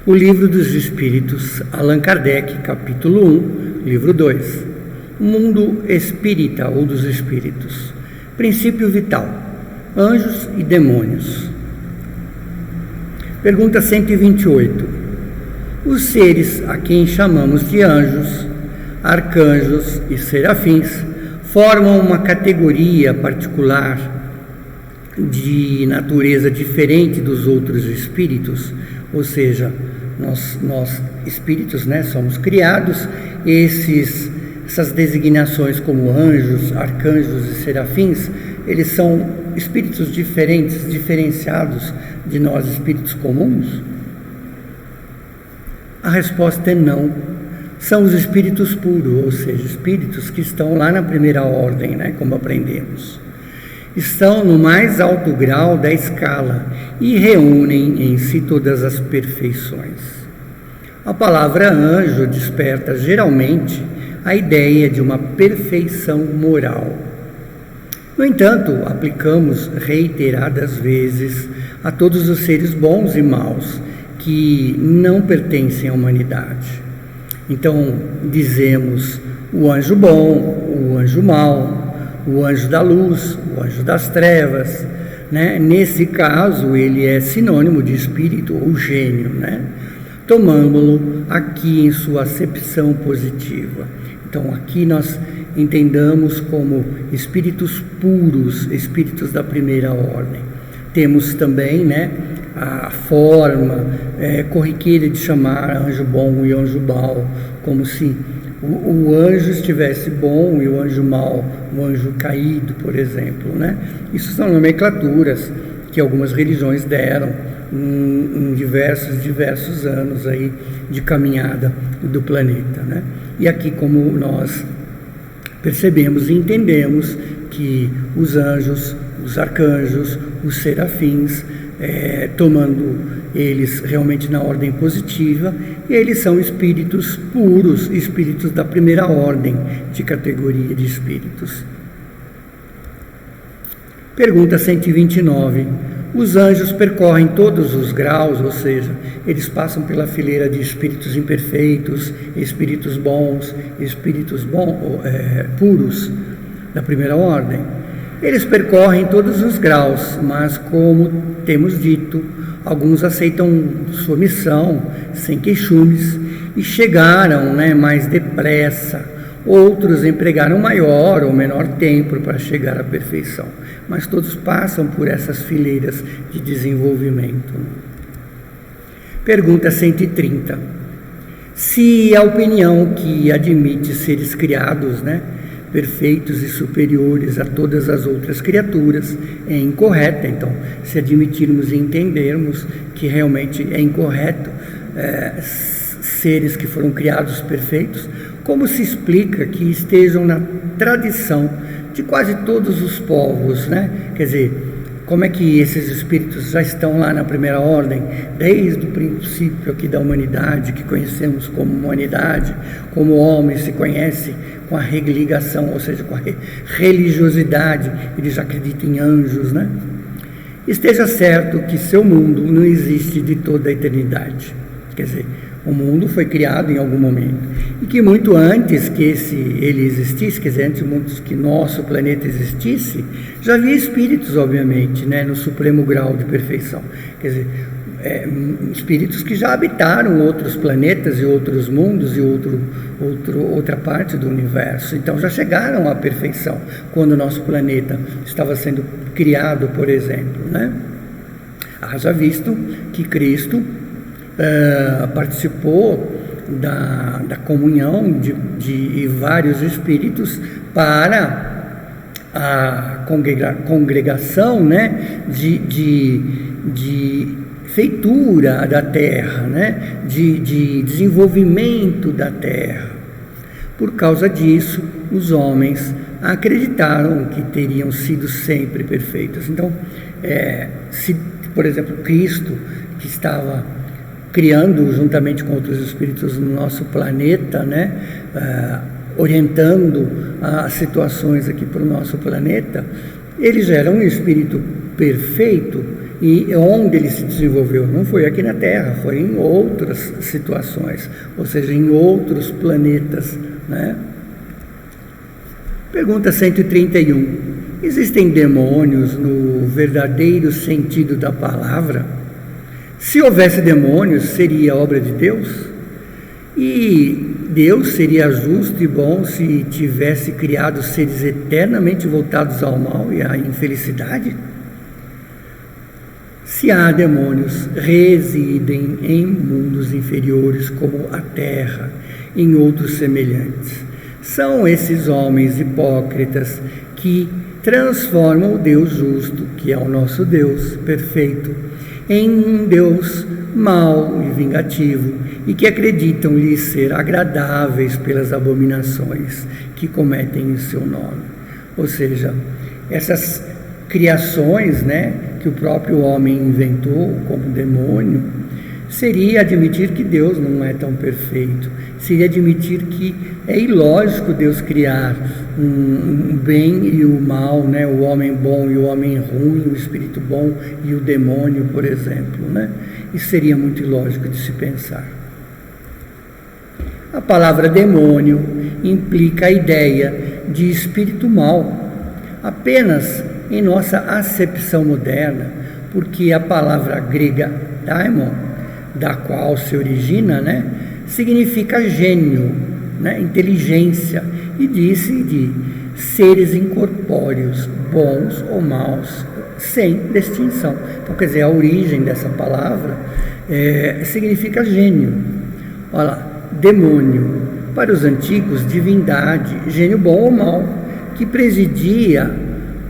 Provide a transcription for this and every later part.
O Livro dos Espíritos, Allan Kardec, capítulo 1, livro 2. Mundo espírita ou dos espíritos. Princípio vital. Anjos e demônios. Pergunta 128. Os seres a quem chamamos de anjos, arcanjos e serafins formam uma categoria particular de natureza diferente dos outros espíritos, ou seja, nós espíritos, somos criados, essas designações como anjos, arcanjos e serafins, eles são espíritos diferentes, diferenciados de nós espíritos comuns? A resposta é não. São os espíritos puros, ou seja, espíritos que estão lá na primeira ordem, como aprendemos. Estão no mais alto grau da escala e reúnem em si todas as perfeições. A palavra anjo desperta geralmente a ideia de uma perfeição moral. No entanto, aplicamos reiteradas vezes a todos os seres bons e maus que não pertencem à humanidade. Então, dizemos o anjo bom, o anjo mau, o anjo da luz, o anjo das trevas, Nesse caso, ele é sinônimo de espírito ou gênio, Tomando-lo aqui em sua acepção positiva. Então, aqui nós entendamos como espíritos puros, espíritos da primeira ordem. Temos também, a forma corriqueira de chamar anjo bom e anjo mau, como se o anjo estivesse bom e o anjo mau, o anjo caído, por exemplo, Isso são nomenclaturas que algumas religiões deram em diversos anos aí de caminhada do planeta, E aqui, como nós percebemos e entendemos que os anjos, os arcanjos, os serafins, tomando eles realmente na ordem positiva, eles são espíritos puros, espíritos da primeira ordem de categoria de espíritos. Pergunta 129. Os anjos percorrem todos os graus, ou seja, eles passam pela fileira de espíritos imperfeitos, espíritos bons, puros da primeira ordem. Eles percorrem todos os graus, mas como temos dito, alguns aceitam sua missão sem queixumes e chegaram mais depressa. Outros empregaram maior ou menor tempo para chegar à perfeição, mas todos passam por essas fileiras de desenvolvimento. Pergunta 130. Se a opinião que admite seres criados, perfeitos e superiores a todas as outras criaturas é incorreta, então, se admitirmos e entendermos que realmente é incorreto seres que foram criados perfeitos, como se explica que estejam na tradição de quase todos os povos, Quer dizer, como é que esses espíritos já estão lá na primeira ordem, desde o princípio aqui da humanidade, que conhecemos como humanidade, como o homem se conhece com a religação, ou seja, com a religiosidade, ele já acredita em anjos, Esteja certo que seu mundo não existe de toda a eternidade. Quer dizer, o mundo foi criado em algum momento, e que muito antes que ele existisse, quer dizer, antes que nosso planeta existisse, já havia espíritos, obviamente, no supremo grau de perfeição. Quer dizer, espíritos que já habitaram outros planetas e outros mundos e outra parte do universo. Então já chegaram à perfeição quando o nosso planeta estava sendo criado, por exemplo, Haja visto que Cristo participou da comunhão de vários espíritos para a congregação de feitura da terra, de desenvolvimento da terra. Por causa disso, os homens acreditaram que teriam sido sempre perfeitos. Então, se, por exemplo, Cristo, que estava criando juntamente com outros espíritos no nosso planeta, orientando as situações aqui para o nosso planeta, ele já era um espírito perfeito, E onde ele se desenvolveu? Não foi aqui na Terra, foi em outras situações, ou seja, em outros planetas, né? Pergunta 131. Existem demônios no verdadeiro sentido da palavra? Se houvesse demônios, seria obra de Deus? E Deus seria justo e bom se tivesse criado seres eternamente voltados ao mal e à infelicidade? Se há demônios, residem em mundos inferiores como a Terra, em outros semelhantes. São esses homens hipócritas que transformam o Deus justo, que é o nosso Deus perfeito, em um Deus mau e vingativo, e que acreditam lhe ser agradáveis pelas abominações que cometem em seu nome. Ou seja, essas criações, né, que o próprio homem inventou como demônio, seria admitir que Deus não é tão perfeito, seria admitir que é ilógico Deus criar um bem e o mal, né? O homem bom e o homem ruim, o espírito bom e o demônio, por exemplo, né? Isso seria muito ilógico de se pensar. A palavra demônio implica a ideia de espírito mau, apenas em nossa acepção moderna, porque a palavra grega daimon, da qual se origina, né, significa gênio, né, inteligência, e disse de seres incorpóreos, bons ou maus, sem distinção. Então, quer dizer, a origem dessa palavra significa gênio. Olha lá, demônio, para os antigos, divindade, gênio bom ou mau, que presidia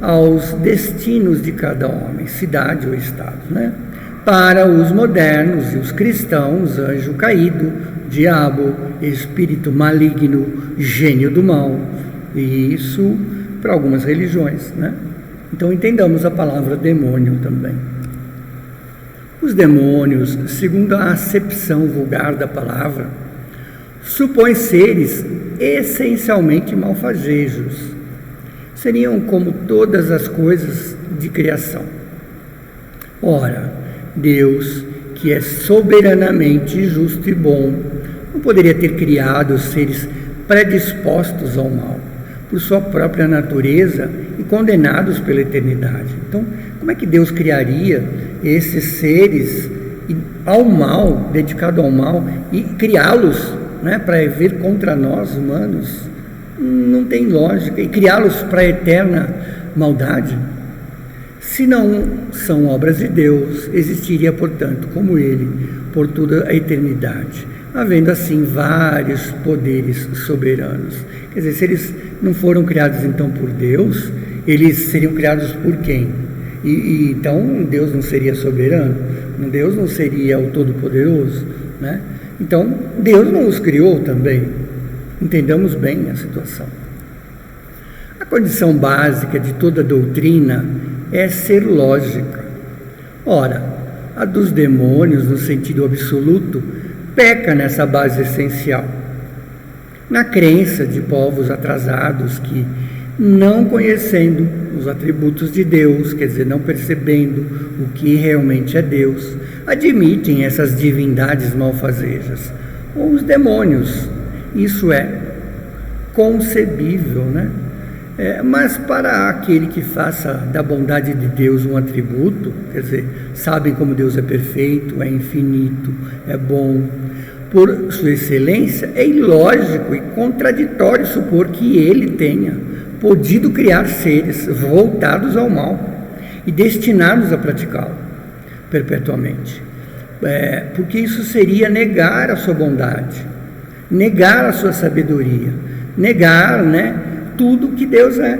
aos destinos de cada homem, cidade ou estado, né? Para os modernos e os cristãos, anjo caído, diabo, espírito maligno, gênio do mal, e isso para algumas religiões, né? Então entendamos a palavra demônio também. Os demônios, segundo a acepção vulgar da palavra, supõem seres essencialmente malfazejos. Seriam como todas as coisas de criação. Ora, Deus, que é soberanamente justo e bom, não poderia ter criado seres predispostos ao mal, por sua própria natureza e condenados pela eternidade. Então, como é que Deus criaria esses seres ao mal, dedicado ao mal, e criá-los, né, para vir contra nós, humanos? Não tem lógica. E criá-los para a eterna maldade? Se não são obras de Deus, existiria, portanto, como Ele, por toda a eternidade, havendo assim vários poderes soberanos. Quer dizer, se eles não foram criados então por Deus, eles seriam criados por quem? Então Deus não seria soberano? Deus não seria o Todo-Poderoso, né? Então Deus não os criou também. Entendamos bem a situação. A condição básica de toda doutrina é ser lógica. Ora, a dos demônios, no sentido absoluto, peca nessa base essencial. Na crença de povos atrasados que, não conhecendo os atributos de Deus, quer dizer, não percebendo o que realmente é Deus, admitem essas divindades malfazejas, ou os demônios. Isso é concebível, né? Mas para aquele que faça da bondade de Deus um atributo, quer dizer, sabem como Deus é perfeito, é infinito, é bom, por sua excelência, é ilógico e contraditório supor que Ele tenha podido criar seres voltados ao mal e destinados a praticá-lo perpetuamente, porque isso seria negar a sua bondade, negar a sua sabedoria, negar, né, tudo que Deus é.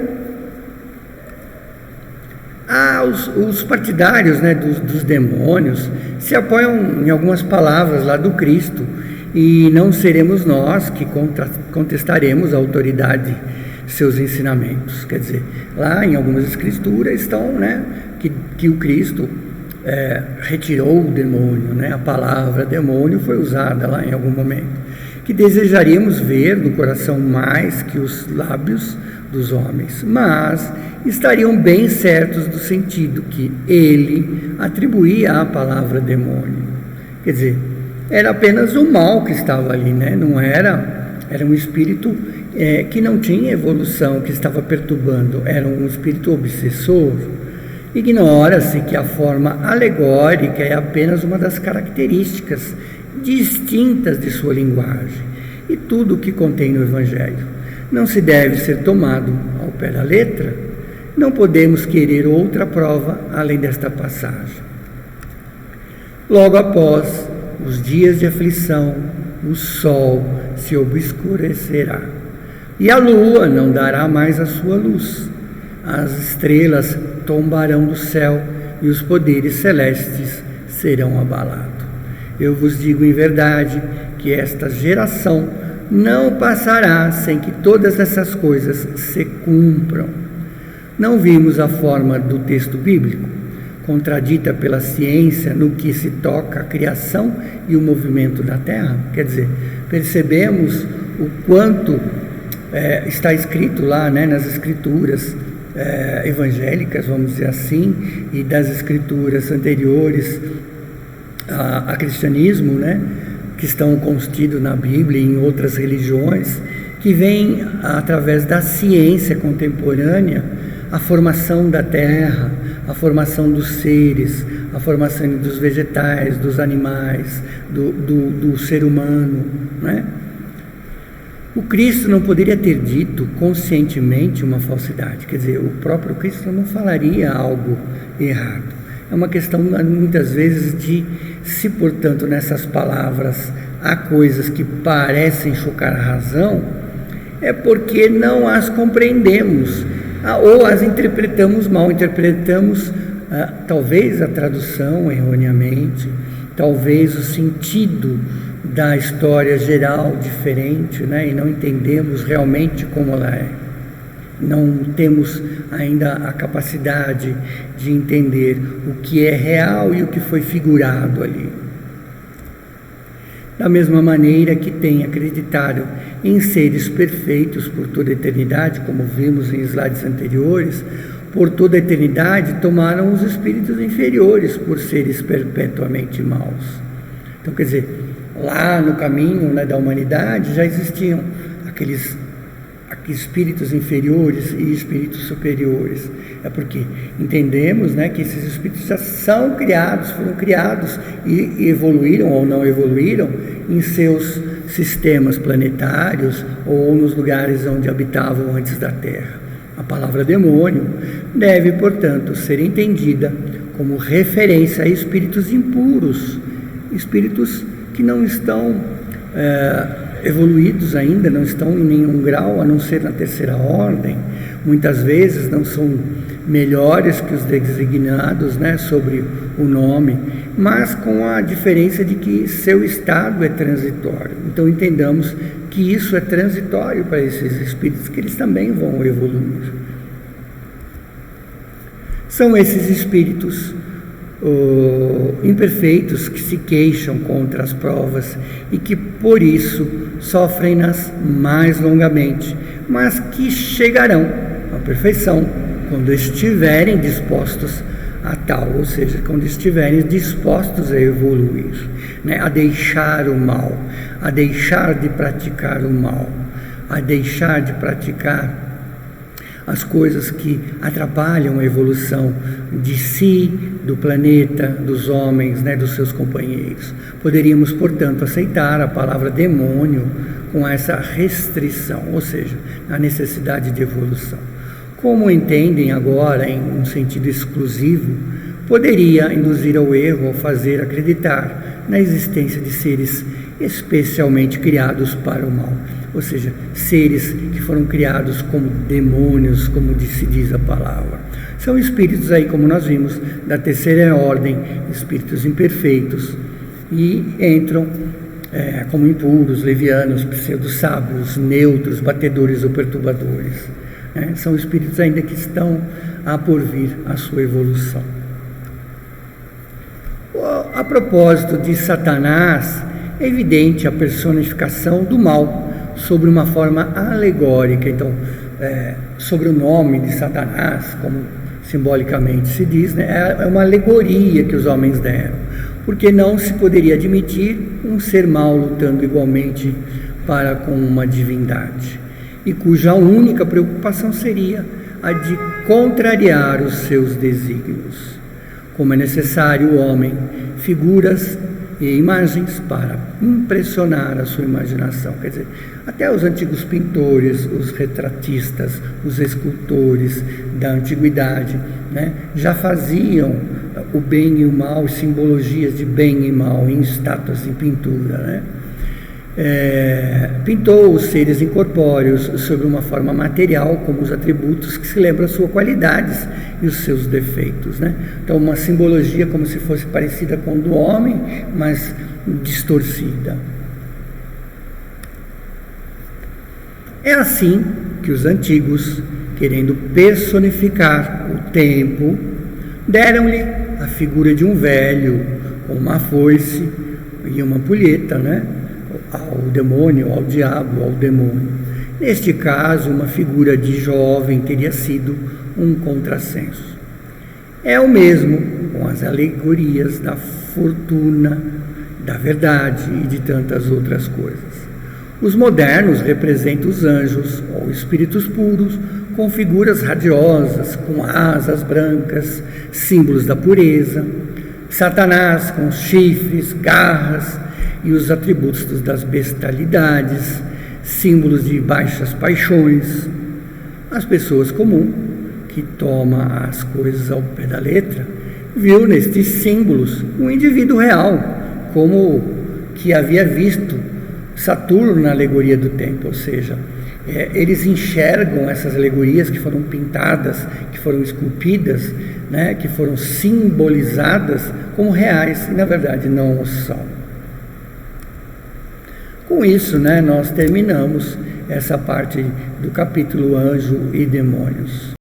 Os partidários, né, dos demônios se apoiam em algumas palavras lá do Cristo, e não seremos nós que contestaremos a autoridade de seus ensinamentos. Quer dizer, lá em algumas escrituras estão, né, que o Cristo retirou o demônio, né, a palavra demônio foi usada lá em algum momento, que desejaríamos ver no coração mais que os lábios, dos homens, mas estariam bem certos do sentido que ele atribuía à palavra demônio. Quer dizer, era apenas o mal que estava ali, né? Não era um espírito que não tinha evolução, que estava perturbando, era um espírito obsessor. Ignora-se que a forma alegórica é apenas uma das características distintas de sua linguagem, e tudo o que contém no Evangelho não se deve ser tomado ao pé da letra. Não podemos querer outra prova além desta passagem. Logo após os dias de aflição, o sol se obscurecerá, e a lua não dará mais a sua luz. As estrelas tombarão do céu, e os poderes celestes serão abalados. Eu vos digo em verdade que esta geração não passará sem que todas essas coisas se cumpram. Não vimos a forma do texto bíblico, contradita pela ciência no que se toca à criação e o movimento da Terra? Quer dizer, percebemos o quanto está escrito lá, né, nas escrituras evangélicas, vamos dizer assim, e das escrituras anteriores a cristianismo, né, que estão contidos na Bíblia e em outras religiões, que vem através da ciência contemporânea a formação da terra, a formação dos seres, a formação dos vegetais, dos animais, do ser humano, né? O Cristo não poderia ter dito conscientemente uma falsidade, quer dizer, o próprio Cristo não falaria algo errado. É uma questão, muitas vezes, de, se portanto nessas palavras há coisas que parecem chocar a razão, é porque não as compreendemos, ou as interpretamos mal, interpretamos talvez a tradução erroneamente, talvez o sentido da história geral diferente, né? E não entendemos realmente como ela é. Não temos ainda a capacidade de entender o que é real e o que foi figurado ali. Da mesma maneira que tem acreditado em seres perfeitos por toda a eternidade, como vimos em slides anteriores, por toda a eternidade tomaram os espíritos inferiores por seres perpetuamente maus. Então, quer dizer, lá no caminho, né, da humanidade já existiam aqueles espíritos inferiores e espíritos superiores. É porque entendemos, né, que esses espíritos já são criados, foram criados e evoluíram ou não evoluíram em seus sistemas planetários ou nos lugares onde habitavam antes da Terra. A palavra demônio deve, portanto, ser entendida como referência a espíritos impuros, espíritos que não estão evoluídos ainda, não estão em nenhum grau, a não ser na terceira ordem. Muitas vezes não são melhores que os designados, né, sobre o nome, mas com a diferença de que seu estado é transitório. Então entendamos que isso é transitório para esses espíritos, que eles também vão evoluir. São esses espíritos imperfeitos que se queixam contra as provas e que por isso sofrem-nas mais longamente, mas que chegarão à perfeição quando estiverem dispostos a tal, ou seja, quando estiverem dispostos a evoluir, né, a deixar o mal, a deixar de praticar o mal, a deixar de praticar as coisas que atrapalham a evolução de si, do planeta, dos homens, né, dos seus companheiros. Poderíamos, portanto, aceitar a palavra demônio com essa restrição, ou seja, a necessidade de evolução. Como entendem agora em um sentido exclusivo, poderia induzir ao erro ao fazer acreditar na existência de seres especialmente criados para o mal, ou seja, seres que foram criados como demônios, como se diz a palavra. São espíritos aí, como nós vimos, da terceira ordem, espíritos imperfeitos, e entram como impuros, levianos, pseudo-sábios, neutros, batedores ou perturbadores. São espíritos ainda que estão a porvir a sua evolução. A propósito de Satanás, é evidente a personificação do mal sobre uma forma alegórica. Então, sobre o nome de Satanás, como simbolicamente se diz, né? É uma alegoria que os homens deram, porque não se poderia admitir um ser mau lutando igualmente para com uma divindade, e cuja única preocupação seria a de contrariar os seus desígnios. Como é necessário o homem, figuras e imagens para impressionar a sua imaginação. Quer dizer, até os antigos pintores, os retratistas, os escultores da antiguidade, né, já faziam o bem e o mal, simbologias de bem e mal em estátuas, em pintura, né? Pintou os seres incorpóreos sobre uma forma material, como os atributos que se lembram as suas qualidades e os seus defeitos, né? Então, uma simbologia como se fosse parecida com a do homem, mas distorcida. É assim que os antigos, querendo personificar o tempo, deram-lhe a figura de um velho com uma foice e uma ampulheta, né? Ao demônio, ao diabo, ao demônio. Neste caso, uma figura de jovem teria sido um contrassenso. É o mesmo com as alegorias da fortuna, da verdade e de tantas outras coisas. Os modernos representam os anjos ou espíritos puros com figuras radiosas, com asas brancas, símbolos da pureza. Satanás com chifres, garras e os atributos das bestialidades, símbolos de baixas paixões. As pessoas comuns, que tomam as coisas ao pé da letra, viu nestes símbolos um indivíduo real, como que havia visto Saturno na alegoria do tempo, ou seja, eles enxergam essas alegorias que foram pintadas, que foram esculpidas, né, que foram simbolizadas como reais, e na verdade não o são. Com isso, né, nós terminamos essa parte do capítulo Anjo e Demônios.